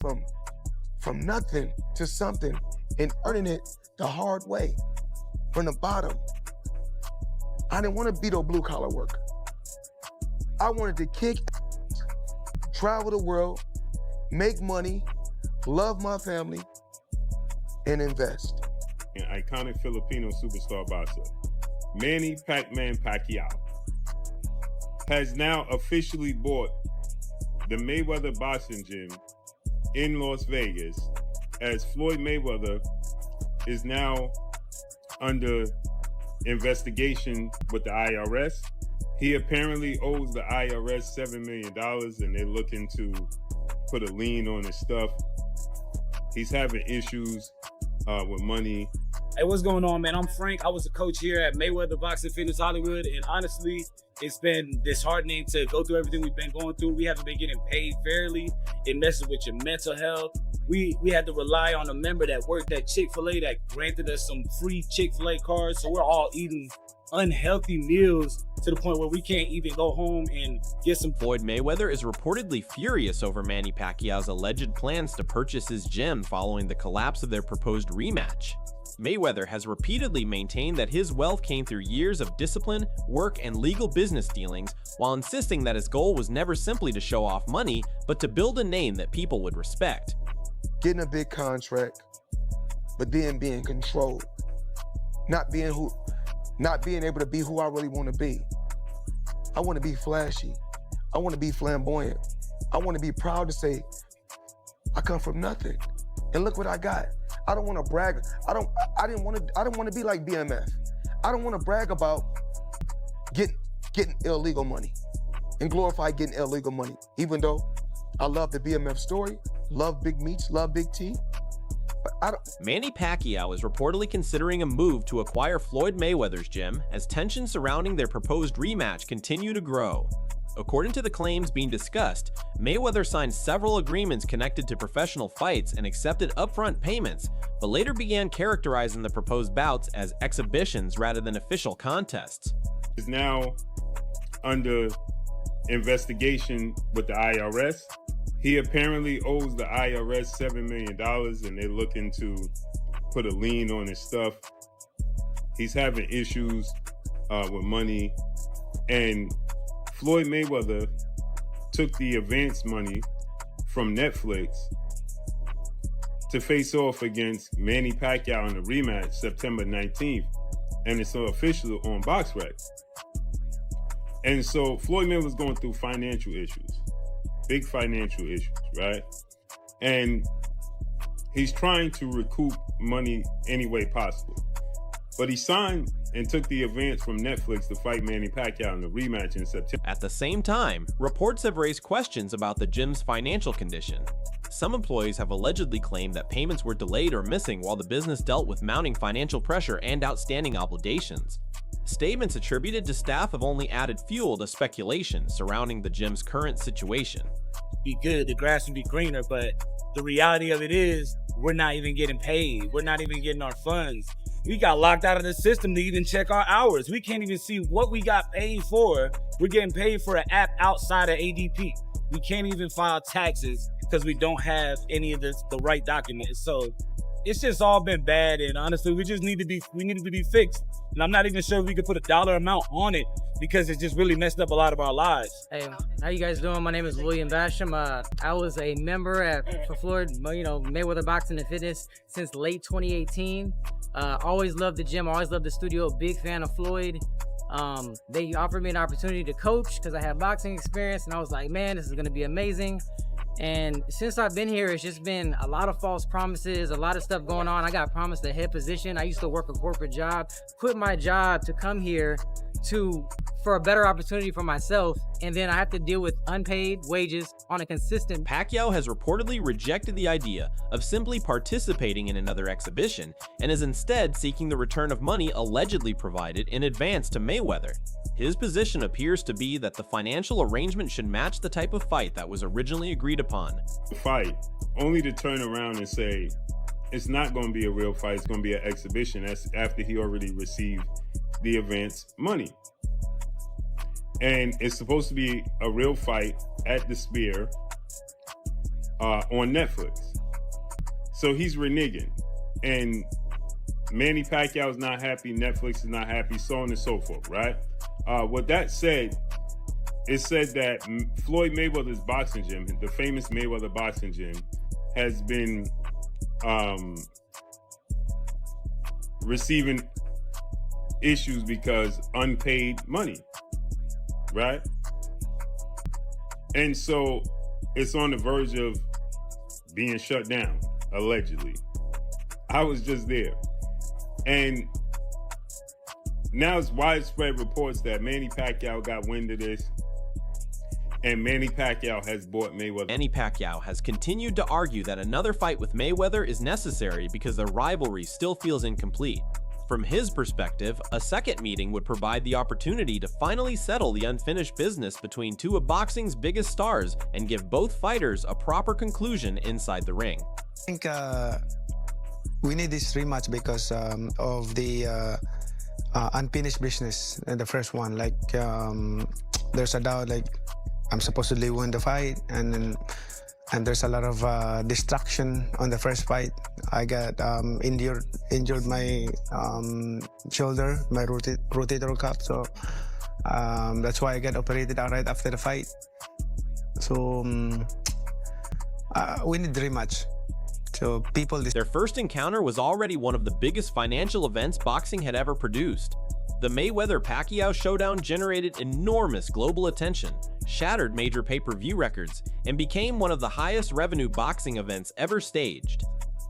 from nothing to something and earning it the hard way, from the bottom. I didn't want to be no blue collar worker. I wanted to kick, travel the world, make money, love my family, and invest. An iconic Filipino superstar boxer, Manny Pacquiao, has now officially bought the Mayweather boxing gym in Las Vegas, as Floyd Mayweather is now under investigation with the IRS. He apparently owes the IRS $7 million and they're looking to put a lien on his stuff. He's having issues with money. Hey, what's going on, man? I'm Frank. I was a coach here at Mayweather Boxing Fitness Hollywood, and honestly, it's been disheartening to go through everything we've been going through. We haven't been getting paid fairly. It messes with your mental health. We had to rely on a member that worked at Chick-fil-A that granted us some free Chick-fil-A cards, so we're all eating unhealthy meals to the point where we can't even go home and get some. Floyd Mayweather is reportedly furious over Manny Pacquiao's alleged plans to purchase his gym following the collapse of their proposed rematch. Mayweather has repeatedly maintained that his wealth came through years of discipline, work, and legal business dealings, while insisting that his goal was never simply to show off money, but to build a name that people would respect. Getting a big contract, but then being controlled. Not being able to be who I really want to be. I want to be flashy. I want to be flamboyant. I want to be proud to say, I come from nothing, and look what I got. I don't want to brag. I don't want to be like BMF. I don't want to brag about getting illegal money and glorify getting illegal money. Even though I love the BMF story, love Big Meats, love Big T. But I don't. Manny Pacquiao is reportedly considering a move to acquire Floyd Mayweather's gym as tensions surrounding their proposed rematch continue to grow. According to the claims being discussed, Mayweather signed several agreements connected to professional fights and accepted upfront payments, but later began characterizing the proposed bouts as exhibitions rather than official contests. Is now under investigation with the IRS. He apparently owes the IRS $7 million and they're looking to put a lien on his stuff. He's having issues with money, and Floyd Mayweather took the advance money from Netflix to face off against Manny Pacquiao in the rematch September 19th, and it's official on BoxRec. And so Floyd Mayweather's going through financial issues, big financial issues, right? And he's trying to recoup money any way possible. But he signed and took the advance from Netflix to fight Manny Pacquiao in the rematch in September. At the same time, reports have raised questions about the gym's financial condition. Some employees have allegedly claimed that payments were delayed or missing while the business dealt with mounting financial pressure and outstanding obligations. Statements attributed to staff have only added fuel to speculation surrounding the gym's current situation. Be good, the grass would be greener, but the reality of it is we're not even getting paid. We're not even getting our funds. We got locked out of the system to even check our hours. We can't even see what we got paid for. We're getting paid for an app outside of ADP. We can't even file taxes because we don't have any of the right documents. So it's just all been bad, and honestly, we needed to be fixed. And I'm not even sure if we could put a dollar amount on it because it just really messed up a lot of our lives. Hey, how you guys doing? My name is William Basham. I was a member for Floyd, Mayweather Boxing and Fitness since late 2018. Always loved the gym, always loved the studio, big fan of Floyd. They offered me an opportunity to coach because I have boxing experience, and I was like, man, this is gonna be amazing. And since I've been here, it's just been a lot of false promises, a lot of stuff going on. I got promised a head position. I used to work a corporate job, quit my job to come here for a better opportunity for myself, and then I have to deal with unpaid wages on a consistent. Pacquiao has reportedly rejected the idea of simply participating in another exhibition and is instead seeking the return of money allegedly provided in advance to Mayweather. His position appears to be that the financial arrangement should match the type of fight that was originally agreed upon. Fight, only to turn around and say, it's not going to be a real fight, it's going to be an exhibition. That's after he already received the advance money. And it's supposed to be a real fight at the Sphere on Netflix. So he's reneging. And Manny Pacquiao is not happy, Netflix is not happy, so on and so forth, right? With that said, it said that Floyd Mayweather's boxing gym, the famous Mayweather boxing gym, has been receiving issues because unpaid money, right? And so it's on the verge of being shut down, allegedly. I was just there. And now it's widespread reports that Manny Pacquiao got wind of this, and Manny Pacquiao has bought Mayweather. Manny Pacquiao has continued to argue that another fight with Mayweather is necessary because their rivalry still feels incomplete. From his perspective, a second meeting would provide the opportunity to finally settle the unfinished business between two of boxing's biggest stars and give both fighters a proper conclusion inside the ring. I think we need this rematch because of the unfinished business in the first one. Like there's a doubt, like I'm supposedly win the fight, and there's a lot of distraction on the first fight. I got injured my shoulder, my rotator cuff, so that's why I got operated right after the fight. So we need the rematch. So their first encounter was already one of the biggest financial events boxing had ever produced. The Mayweather-Pacquiao showdown generated enormous global attention, shattered major pay-per-view records, and became one of the highest revenue boxing events ever staged.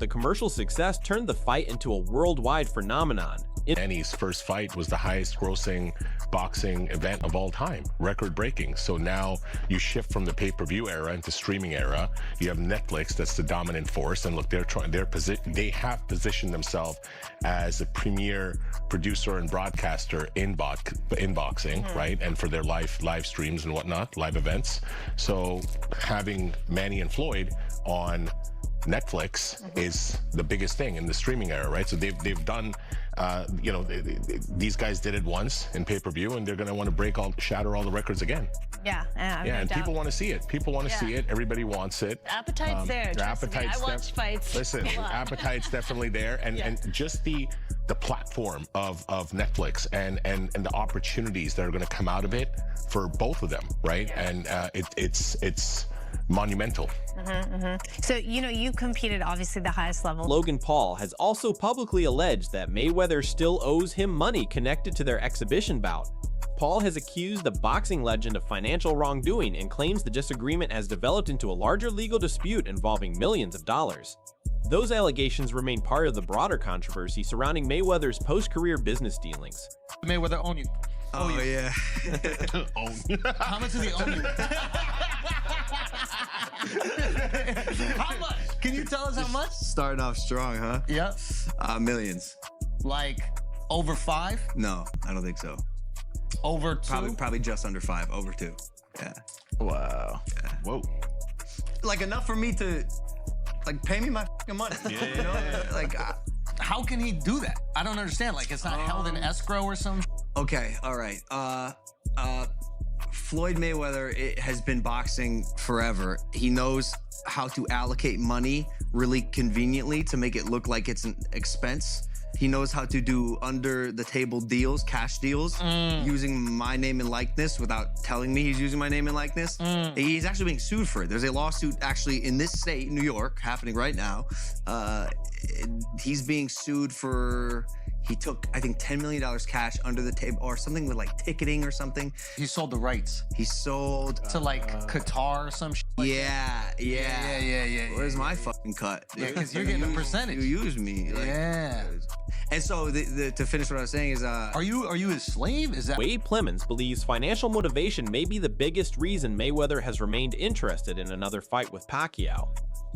The commercial success turned the fight into a worldwide phenomenon. Manny's first fight was the highest grossing boxing event of all time, record-breaking. So now you shift from the pay-per-view era into streaming era. You have Netflix, that's the dominant force, and look, they have positioned themselves as a premier producer and broadcaster in boxing, right? And for their live streams and whatnot, live events. So having Manny and Floyd on Netflix is the biggest thing in the streaming era, right? So they've done, these guys did it once in pay-per-view, and they're going to want to shatter all the records again. Yeah, and people want to see it. People want to see it. Everybody wants it. Appetite's there. I watch fights. Listen, appetite's definitely there, and just the platform of Netflix and the opportunities that are going to come out of it for both of them, right? Yeah. And it's monumental. So, you competed obviously the highest level. Logan Paul has also publicly alleged that Mayweather still owes him money connected to their exhibition bout. Paul has accused the boxing legend of financial wrongdoing and claims the disagreement has developed into a larger legal dispute involving millions of dollars. Those allegations remain part of the broader controversy surrounding Mayweather's post-career business dealings. Mayweather own you. Oh yeah. How much does he own you? How much? Can you tell us how much? Starting off strong, huh? Yep. Millions. Like over 5? No, I don't think so. Over 2? Probably just under 5. Over 2. Yeah. Wow. Yeah. Whoa. Like enough for me to pay me my fucking money. Yeah. How can he do that? I don't understand. Like it's not held in escrow or something. Okay. All right. Floyd Mayweather has been boxing forever. He knows how to allocate money really conveniently to make it look like it's an expense. He knows how to do under-the-table deals, cash deals, using my name and likeness without telling me he's using my name and likeness. He's actually being sued for it. There's a lawsuit actually in this state, New York, happening right now. He's being sued for... He took, I think, $10 million cash under the table or something with ticketing or something. He sold the rights. He sold... To Qatar or some shit like that. Yeah. Where's my fucking cut? Yeah, because you're getting a percentage. You use me. And so to finish what I was saying is... Are you his slave? Is that... Wade Plemons believes financial motivation may be the biggest reason Mayweather has remained interested in another fight with Pacquiao.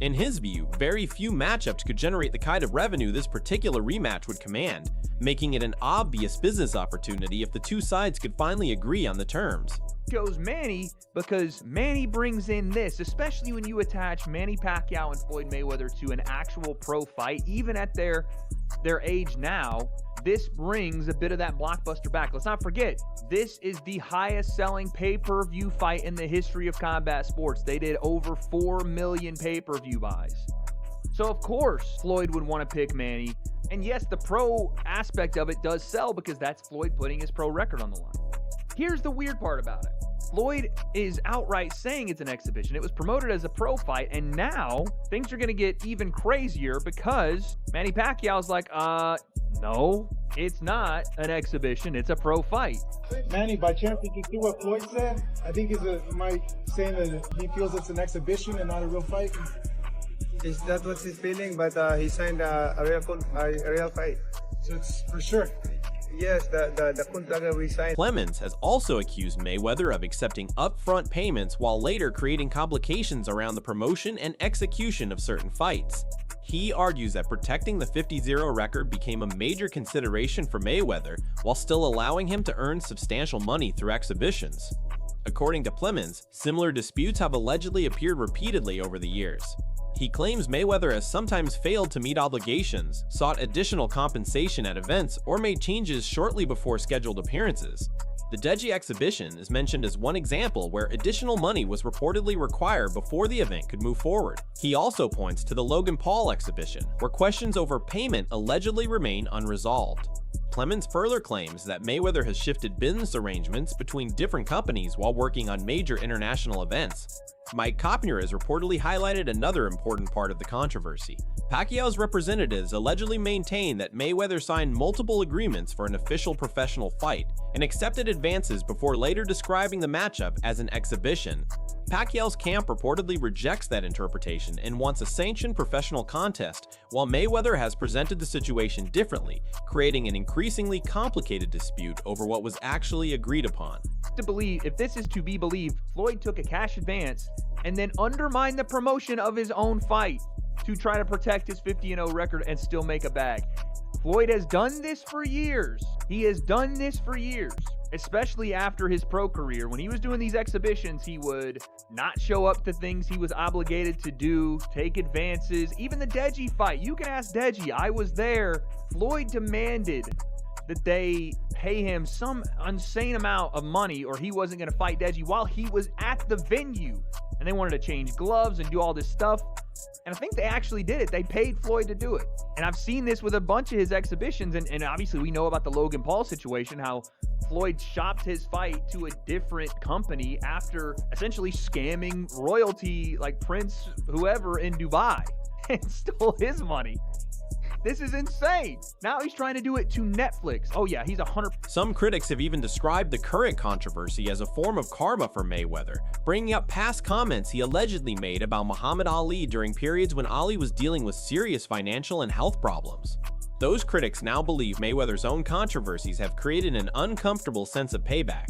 In his view, very few matchups could generate the kind of revenue this particular rematch would command, making it an obvious business opportunity if the two sides could finally agree on the terms. Chose Manny because Manny brings in this, especially when you attach Manny Pacquiao and Floyd Mayweather to an actual pro fight, even at their their age now, this brings a bit of that blockbuster back. Let's not forget, this is the highest selling pay-per-view fight in the history of combat sports. They did over 4 million pay-per-view buys. So of course, Floyd would want to pick Manny. And yes, the pro aspect of it does sell because that's Floyd putting his pro record on the line. Here's the weird part about it. Floyd is outright saying it's an exhibition. It was promoted as a pro fight, and now things are going to get even crazier because Manny Pacquiao's like, no, it's not an exhibition. It's a pro fight. Manny, by chance, did you see what Floyd said? I think he's saying that he feels it's an exhibition and not a real fight. Is that what he's feeling? But he signed a real fight. So it's for sure. Yes, the contract we signed. Clemens has also accused Mayweather of accepting upfront payments while later creating complications around the promotion and execution of certain fights. He argues that protecting the 50-0 record became a major consideration for Mayweather while still allowing him to earn substantial money through exhibitions. According to Clemens, similar disputes have allegedly appeared repeatedly over the years. He claims Mayweather has sometimes failed to meet obligations, sought additional compensation at events, or made changes shortly before scheduled appearances. The Deji exhibition is mentioned as one example where additional money was reportedly required before the event could move forward. He also points to the Logan Paul exhibition, where questions over payment allegedly remain unresolved. Clemens further claims that Mayweather has shifted business arrangements between different companies while working on major international events. Mike Kopner has reportedly highlighted another important part of the controversy. Pacquiao's representatives allegedly maintain that Mayweather signed multiple agreements for an official professional fight and accepted advances before later describing the matchup as an exhibition. Pacquiao's camp reportedly rejects that interpretation and wants a sanctioned professional contest, while Mayweather has presented the situation differently, creating an increasingly complicated dispute over what was actually agreed upon. To believe, if this is to be believed, Floyd took a cash advance and then undermined the promotion of his own fight to try to protect his 50-0 record and still make a bag. Floyd has done this for years. He has done this for years, especially after his pro career. When he was doing these exhibitions, he would not show up to things he was obligated to do, take advances. Even the Deji fight, you can ask Deji, I was there. Floyd demanded that they pay him some insane amount of money or he wasn't going to fight Deji while he was at the venue. And they wanted to change gloves and do all this stuff. And I think they actually did it. They paid Floyd to do it. And I've seen this with a bunch of his exhibitions. And obviously we know about the Logan Paul situation, how Floyd shopped his fight to a different company after essentially scamming royalty like Prince whoever in Dubai and stole his money. This is insane. Now he's trying to do it to Netflix. Oh yeah, he's 100%. Some critics have even described the current controversy as a form of karma for Mayweather, bringing up past comments he allegedly made about Muhammad Ali during periods when Ali was dealing with serious financial and health problems. Those critics now believe Mayweather's own controversies have created an uncomfortable sense of payback.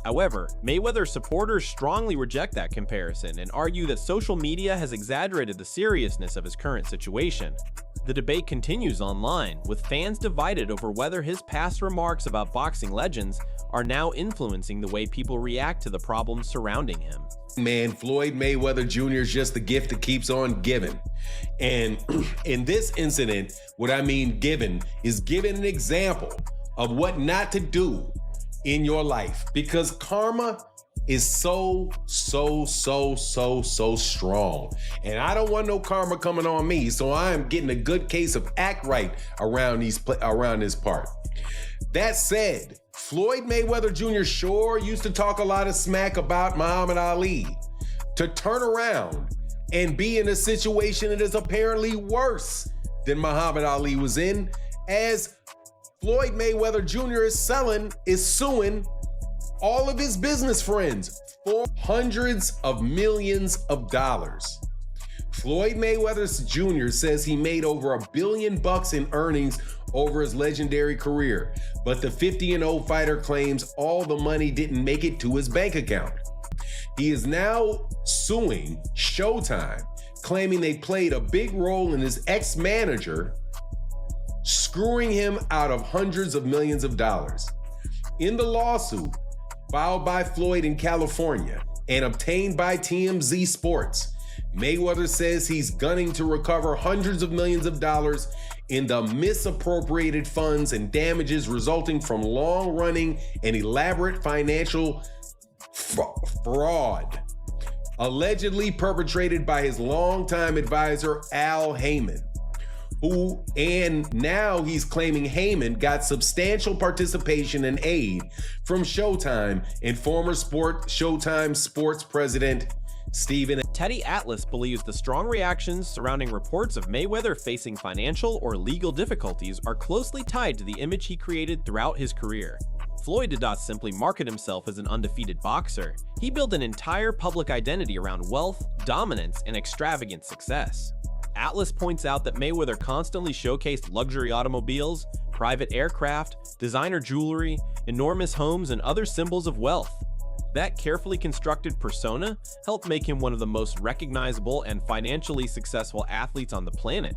However, Mayweather supporters strongly reject that comparison and argue that social media has exaggerated the seriousness of his current situation. The debate continues online, with fans divided over whether his past remarks about boxing legends are now influencing the way people react to the problems surrounding him. Man, Floyd Mayweather Jr. is just the gift that keeps on giving. And in this incident, what I mean giving is giving an example of what not to do in your life, because karma is so strong. And I don't want no karma coming on me, so I am getting a good case of act right around this part. That said, Floyd Mayweather Jr. sure used to talk a lot of smack about Muhammad Ali. To turn around and be in a situation that is apparently worse than Muhammad Ali was in, as Floyd Mayweather Jr. is suing all of his business friends for hundreds of millions of dollars. Floyd Mayweather Jr. says he made over $1 billion in earnings over his legendary career, but the 50-0 fighter claims all the money didn't make it to his bank account. He is now suing Showtime, claiming they played a big role in his ex-manager screwing him out of hundreds of millions of dollars. In the lawsuit, filed by Floyd in California and obtained by TMZ Sports, Mayweather says he's gunning to recover hundreds of millions of dollars in the misappropriated funds and damages resulting from long-running and elaborate financial fraud, allegedly perpetrated by his longtime advisor, Al Heyman, and now he's claiming Heyman got substantial participation and aid from Showtime and former Showtime sports president Stephen. Teddy Atlas believes the strong reactions surrounding reports of Mayweather facing financial or legal difficulties are closely tied to the image he created throughout his career. Floyd did not simply market himself as an undefeated boxer. He built an entire public identity around wealth, dominance, and extravagant success. Atlas points out that Mayweather constantly showcased luxury automobiles, private aircraft, designer jewelry, enormous homes, and other symbols of wealth. That carefully constructed persona helped make him one of the most recognizable and financially successful athletes on the planet.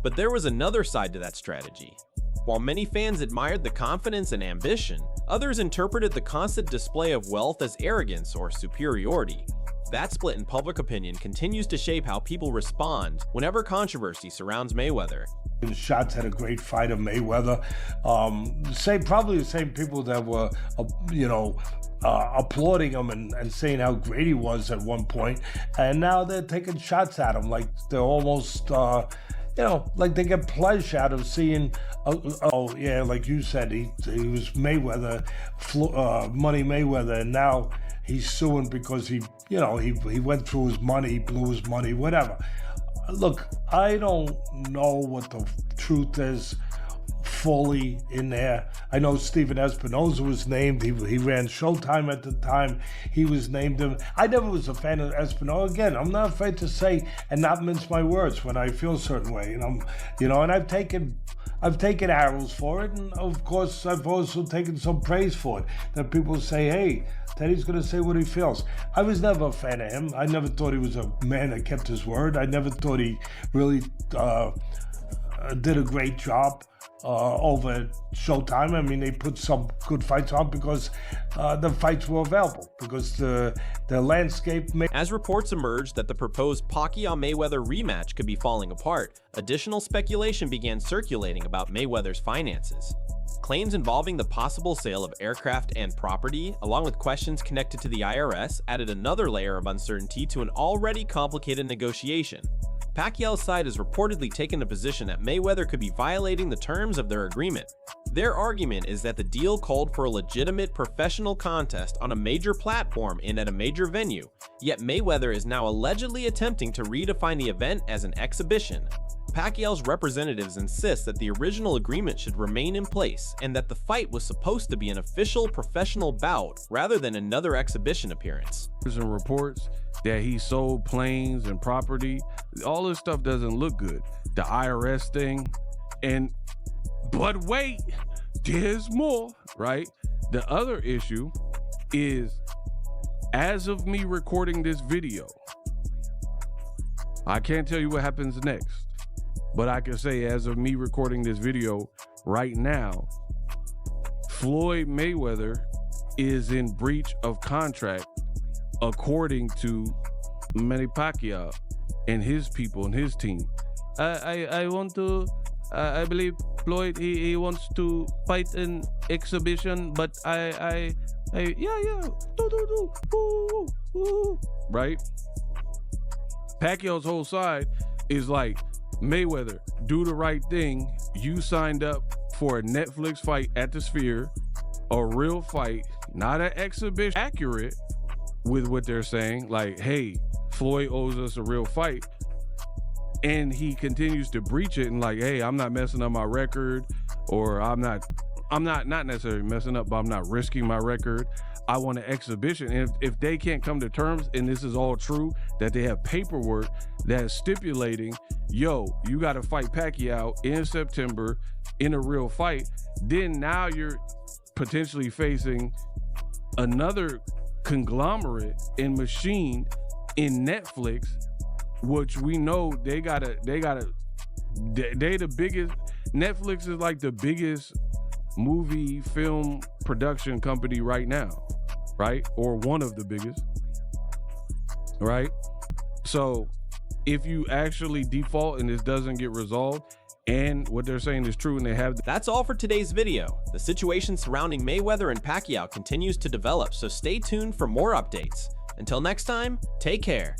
But there was another side to that strategy. While many fans admired the confidence and ambition, others interpreted the constant display of wealth as arrogance or superiority. That split in public opinion continues to shape how people respond whenever controversy surrounds Mayweather. Shots at a great fight of Mayweather. Probably the same people that were, applauding him and saying how great he was at one point, and now they're taking shots at him like they're almost, like they get pleasure out of seeing. Like you said, he was Mayweather, Money Mayweather, and now he's suing because he went through his money, he blew his money, whatever. Look, I don't know what the truth is fully in there. I know Steven Espinoza was named. He ran Showtime at the time. He was named him. I never was a fan of Espinoza. Again, I'm not afraid to say and not mince my words when I feel a certain way. And I've taken arrows for it, and of course I've also taken some praise for it. That people say, hey, Teddy's gonna say what he feels. I was never a fan of him. I never thought he was a man that kept his word. I never thought he really did a great job over at Showtime. I mean, they put some good fights on because the fights were available, because the landscape. As reports emerged that the proposed Pacquiao-Mayweather rematch could be falling apart, additional speculation began circulating about Mayweather's finances. Claims involving the possible sale of aircraft and property, along with questions connected to the IRS, added another layer of uncertainty to an already complicated negotiation. Pacquiao's side has reportedly taken the position that Mayweather could be violating the terms of their agreement. Their argument is that the deal called for a legitimate professional contest on a major platform and at a major venue, yet Mayweather is now allegedly attempting to redefine the event as an exhibition. Pacquiao's representatives insist that the original agreement should remain in place and that the fight was supposed to be an official professional bout rather than another exhibition appearance. There's reports that he sold planes and property. All this stuff doesn't look good. The IRS thing, but wait, there's more, right? The other issue is, as of me recording this video, I can't tell you what happens next, but I can say as of me recording this video right now, Floyd Mayweather is in breach of contract according to Manny Pacquiao and his people and his team. I believe Floyd, he wants to fight an exhibition, but right? Pacquiao's whole side is like, Mayweather, do the right thing. You signed up for a Netflix fight at the Sphere, a real fight, not an exhibition. Accurate with what they're saying, like, hey, Floyd owes us a real fight. And he continues to breach it and like, hey, I'm not messing up my record, or I'm not necessarily messing up, but I'm not risking my record. I want an exhibition. And if they can't come to terms, and this is all true, that they have paperwork that is stipulating, yo, you got to fight Pacquiao in September in a real fight, then now you're potentially facing another conglomerate and machine in Netflix, which we know they the biggest. Netflix is like the biggest movie film production company right now, right? Or one of the biggest, right? So if you actually default and this doesn't get resolved, and what they're saying is true and they have... That's all for today's video. The situation surrounding Mayweather and Pacquiao continues to develop, so stay tuned for more updates. Until next time, take care.